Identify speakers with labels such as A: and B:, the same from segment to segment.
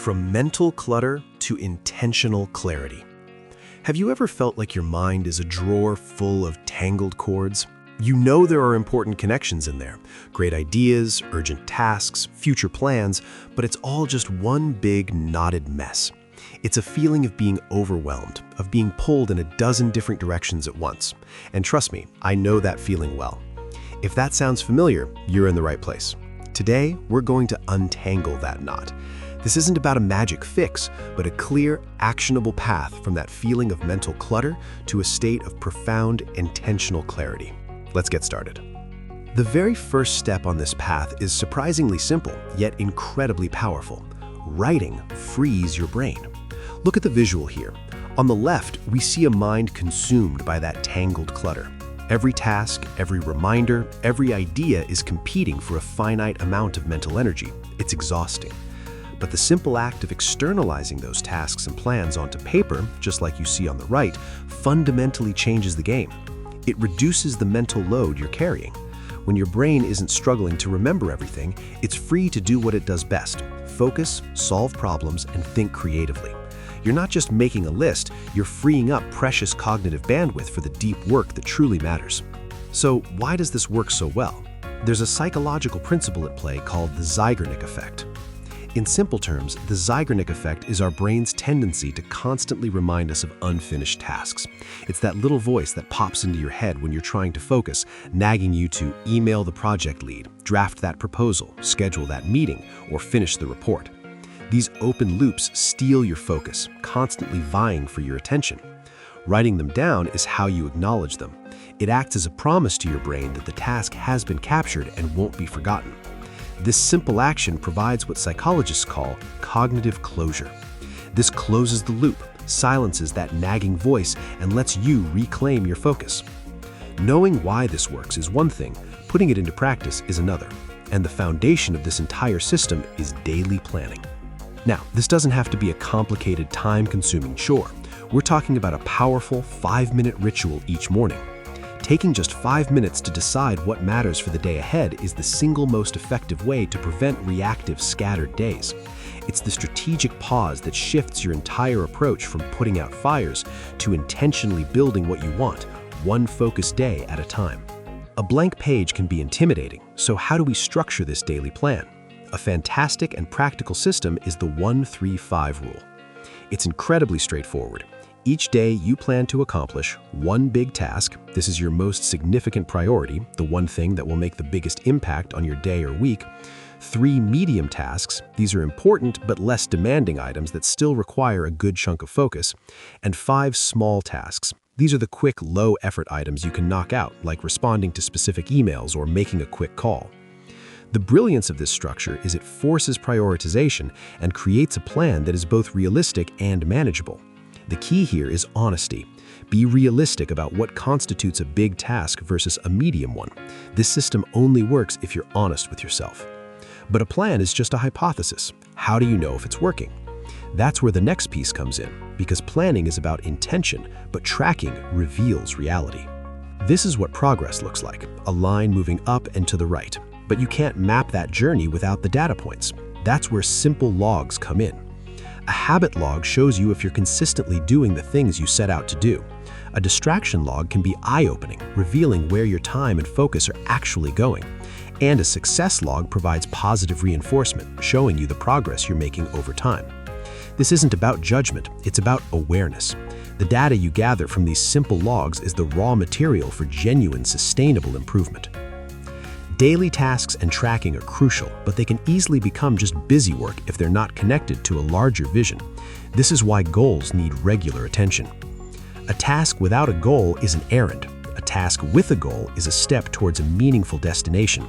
A: From mental clutter to intentional clarity. Have you ever felt like your mind is a drawer full of tangled cords? You know there are important connections in there, great ideas, urgent tasks, future plans, but it's all just one big knotted mess. It's a feeling of being overwhelmed, of being pulled in a dozen different directions at once. And trust me, I know that feeling well. If that sounds familiar, you're in the right place. Today, we're going to untangle that knot. This isn't about a magic fix, but a clear, actionable path from that feeling of mental clutter to a state of profound, intentional clarity. Let's get started. The very first step on this path is surprisingly simple, yet incredibly powerful. Writing frees your brain. Look at the visual here. On the left, we see a mind consumed by that tangled clutter. Every task, every reminder, every idea is competing for a finite amount of mental energy. It's exhausting. But the simple act of externalizing those tasks and plans onto paper, just like you see on the right, fundamentally changes the game. It reduces the mental load you're carrying. When your brain isn't struggling to remember everything, it's free to do what it does best: focus, solve problems, and think creatively. You're not just making a list, you're freeing up precious cognitive bandwidth for the deep work that truly matters. So why does this work so well? There's a psychological principle at play called the Zeigarnik Effect. In simple terms, the Zeigarnik Effect is our brain's tendency to constantly remind us of unfinished tasks. It's that little voice that pops into your head when you're trying to focus, nagging you to email the project lead, draft that proposal, schedule that meeting, or finish the report. These open loops steal your focus, constantly vying for your attention. Writing them down is how you acknowledge them. It acts as a promise to your brain that the task has been captured and won't be forgotten. This simple action provides what psychologists call cognitive closure. This closes the loop, silences that nagging voice, and lets you reclaim your focus. Knowing why this works is one thing, putting it into practice is another. And the foundation of this entire system is daily planning. Now, this doesn't have to be a complicated, time-consuming chore. We're talking about a powerful 5-minute ritual each morning. Taking just 5 minutes to decide what matters for the day ahead is the single most effective way to prevent reactive, scattered days. It's the strategic pause that shifts your entire approach from putting out fires to intentionally building what you want, one focused day at a time. A blank page can be intimidating, so how do we structure this daily plan? A fantastic and practical system is the 1-3-5 rule. It's incredibly straightforward. Each day you plan to accomplish one big task. This is your most significant priority, the one thing that will make the biggest impact on your day or week. 3 medium tasks. These are important but less demanding items that still require a good chunk of focus. And 5 small tasks. These are the quick, low-effort items you can knock out, like responding to specific emails or making a quick call. The brilliance of this structure is it forces prioritization and creates a plan that is both realistic and manageable. The key here is honesty. Be realistic about what constitutes a big task versus a medium one. This system only works if you're honest with yourself. But a plan is just a hypothesis. How do you know if it's working? That's where the next piece comes in, because planning is about intention, but tracking reveals reality. This is what progress looks like, a line moving up and to the right. But you can't map that journey without the data points. That's where simple logs come in. A habit log shows you if you're consistently doing the things you set out to do. A distraction log can be eye-opening, revealing where your time and focus are actually going. And a success log provides positive reinforcement, showing you the progress you're making over time. This isn't about judgment, it's about awareness. The data you gather from these simple logs is the raw material for genuine, sustainable improvement. Daily tasks and tracking are crucial, but they can easily become just busy work if they're not connected to a larger vision. This is why goals need regular attention. A task without a goal is an errand. A task with a goal is a step towards a meaningful destination.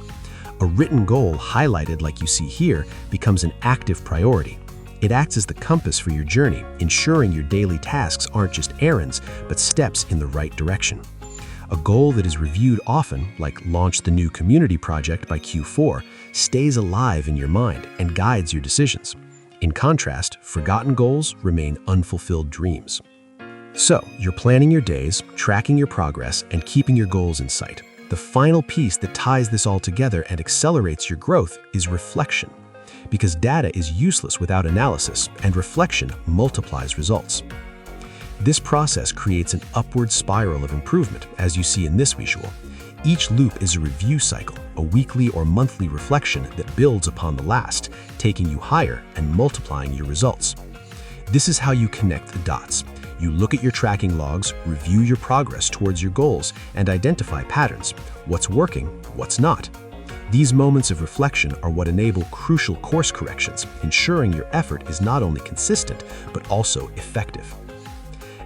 A: A written goal, highlighted like you see here, becomes an active priority. It acts as the compass for your journey, ensuring your daily tasks aren't just errands, but steps in the right direction. A goal that is reviewed often, like launch the new community project by Q4, stays alive in your mind and guides your decisions. In contrast, forgotten goals remain unfulfilled dreams. So, you're planning your days, tracking your progress, and keeping your goals in sight. The final piece that ties this all together and accelerates your growth is reflection. because data is useless without analysis, and reflection multiplies results. This process creates an upward spiral of improvement, as you see in this visual. Each loop is a review cycle, a weekly or monthly reflection that builds upon the last, taking you higher and multiplying your results. This is how you connect the dots. You look at your tracking logs, review your progress towards your goals, and identify patterns, what's working, what's not. These moments of reflection are what enable crucial course corrections, ensuring your effort is not only consistent, but also effective.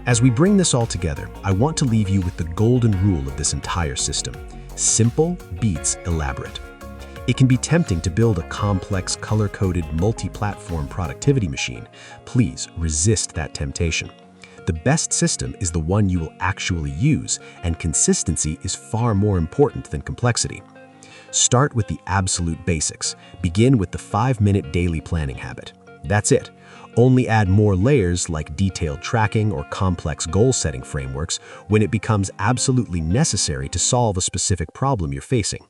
A: As we bring this all together, I want to leave you with the golden rule of this entire system. Simple beats elaborate. It can be tempting to build a complex, color-coded, multi-platform productivity machine. Please resist that temptation. The best system is the one you will actually use, and consistency is far more important than complexity. Start with the absolute basics. Begin with the 5-minute daily planning habit. That's it. Only add more layers like detailed tracking or complex goal-setting frameworks when it becomes absolutely necessary to solve a specific problem you're facing.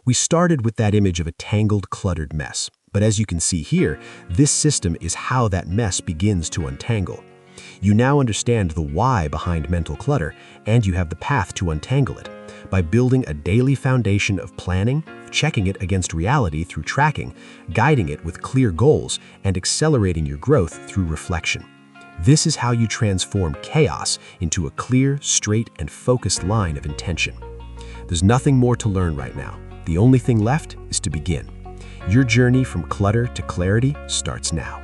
A: We started with that image of a tangled, cluttered mess, but as you can see here, this system is how that mess begins to untangle. You now understand the why behind mental clutter, and you have the path to untangle it. By building a daily foundation of planning, checking it against reality through tracking, guiding it with clear goals, and accelerating your growth through reflection. This is how you transform chaos into a clear, straight, and focused line of intention. There's nothing more to learn right now. The only thing left is to begin. Your journey from clutter to clarity starts now.